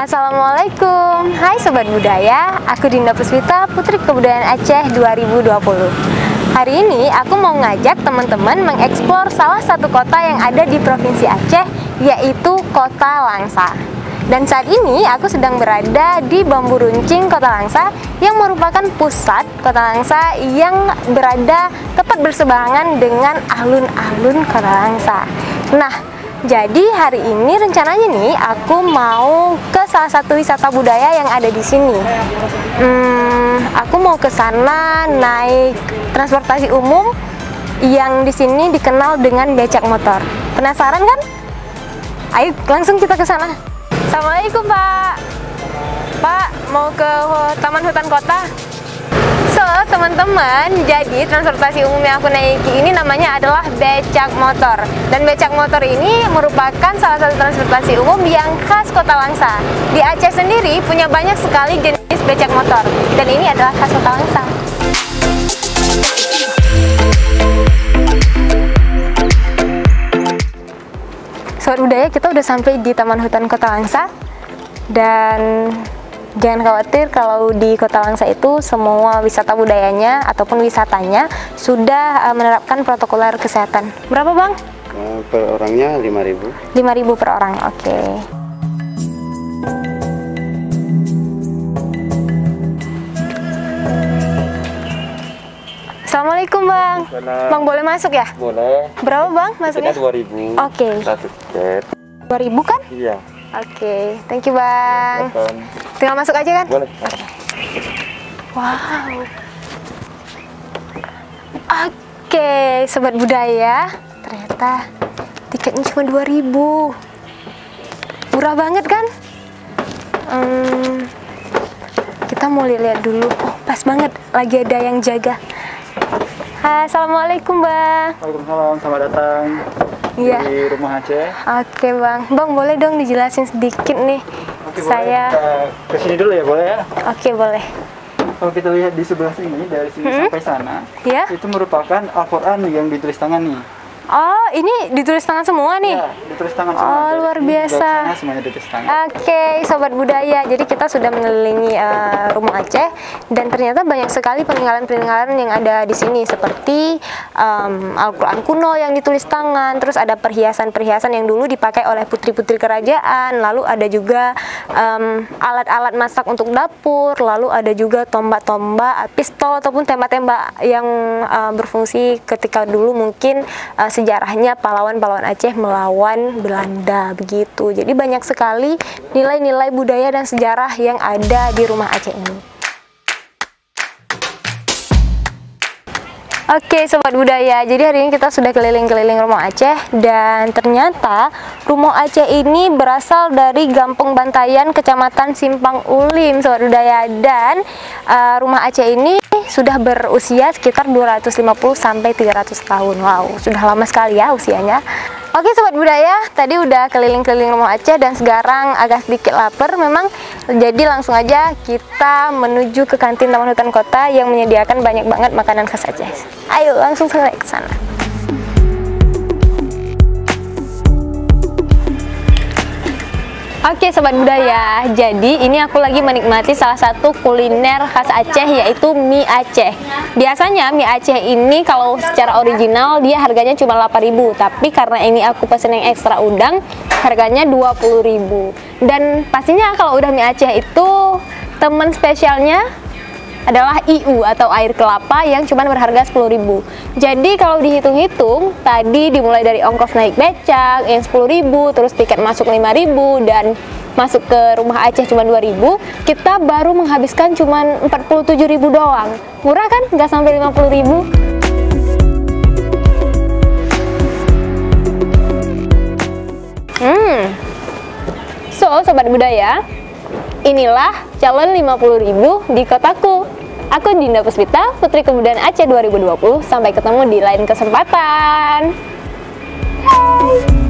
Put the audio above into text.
Assalamualaikum, hai Sobat Budaya, aku Dinda Puspita, Putri Kebudayaan Aceh 2020. Hari ini aku mau ngajak teman-teman mengeksplor salah satu kota yang ada di Provinsi Aceh, yaitu Kota Langsa. Dan saat ini aku sedang berada di Bambu Runcing, Kota Langsa, yang merupakan pusat Kota Langsa yang berada tepat berseberangan dengan alun-alun Kota Langsa. Nah, jadi hari ini rencananya nih aku mau ke salah satu wisata budaya yang ada di sini. Aku mau ke sana naik transportasi umum yang di sini dikenal dengan becak motor. Penasaran kan? Ayo langsung kita ke sana. Assalamualaikum Pak. Pak, mau ke Taman Hutan Kota? So, teman-teman, jadi transportasi umum yang aku naiki ini namanya adalah becak motor. Dan becak motor ini merupakan salah satu transportasi umum yang khas Kota Langsa. Di Aceh sendiri punya banyak sekali jenis becak motor, dan ini adalah khas Kota Langsa. Sobat Budaya, kita udah sampai di Taman Hutan Kota Langsa. Dan jangan khawatir kalau di Kota Langsa itu semua wisata budayanya ataupun wisatanya sudah menerapkan protokol kesehatan. Berapa Bang? Per orangnya 5.000. 5.000 per orang, oke. Assalamualaikum Bang. Salam. Bang boleh masuk ya? Boleh. Berapa Bang masuknya? 2.000. Oke. Satu tiket. 2.000 kan? Iya. Oke, thank you Bang. Silakan. Tinggal masuk aja kan? Boleh. Wow. Oke, Sobat Budaya, ternyata tiketnya cuma 2.000. Murah banget kan? Kita mau lihat dulu. Oh, pas banget, lagi ada yang jaga. Hai, Assalamualaikum Bang. Waalaikumsalam, selamat datang Iya. di Rumah Aceh. Oke Bang, Bang boleh dong dijelasin sedikit nih. Oke, Saya boleh. Kita kesini dulu ya, boleh ya? Oke, boleh. Kalau kita lihat di sebelah sini, dari sini sampai sana, Ya. itu merupakan Al-Quran yang ditulis tangan nih. Oh, ini ditulis tangan semua nih? Ya, ditulis tangan semua. Oh, Dari luar sini, biasa. dari sana semuanya ditulis tangan. Oke, Sobat Budaya, jadi kita sudah mengelilingi Rumah Aceh, dan ternyata banyak sekali peninggalan-peninggalan yang ada di sini, seperti Al-Quran kuno yang ditulis tangan, terus ada perhiasan-perhiasan yang dulu dipakai oleh putri-putri kerajaan, lalu ada juga alat-alat masak untuk dapur, lalu ada juga tombak-tombak, pistol ataupun tembak-tembak yang berfungsi ketika dulu mungkin sejarahnya pahlawan-pahlawan Aceh melawan Belanda begitu. Jadi banyak sekali nilai-nilai budaya dan sejarah yang ada di Rumah Aceh ini. Oke Sobat Budaya, jadi hari ini kita sudah keliling-keliling Rumah Aceh, dan ternyata Rumah Aceh ini berasal dari Gampung Bantayan, Kecamatan Simpang Ulim, Sobat Budaya. Dan Rumah Aceh ini sudah berusia sekitar 250 sampai 300 tahun. Wow, sudah lama sekali ya usianya. Oke Sobat Budaya, tadi udah keliling-keliling Rumah Aceh dan sekarang agak sedikit lapar memang. Jadi langsung aja kita menuju ke kantin Taman Hutan Kota yang menyediakan banyak banget makanan khas Aceh. Ayo langsung ke sana. Oke Sobat Budaya, jadi ini aku lagi menikmati salah satu kuliner khas Aceh, yaitu mie Aceh. Biasanya mie Aceh ini kalau secara original dia harganya cuma 8.000, tapi karena ini aku pesen yang ekstra udang, harganya 20.000. Dan pastinya kalau udah mie Aceh itu temen spesialnya adalah IU atau air kelapa yang cuma berharga 10.000. Jadi kalau dihitung-hitung, tadi dimulai dari ongkos naik becak yang 10.000, terus tiket masuk 5.000, dan masuk ke Rumah Aceh cuma 2.000, kita baru menghabiskan cuma 47.000 doang. Murah kan? Nggak sampai 50.000. So, Sobat Budaya, inilah calon 50.000 di kotaku. Aku Dinda Puspita, Putri Kebudayaan Aceh 2020. Sampai ketemu di lain kesempatan. Hai.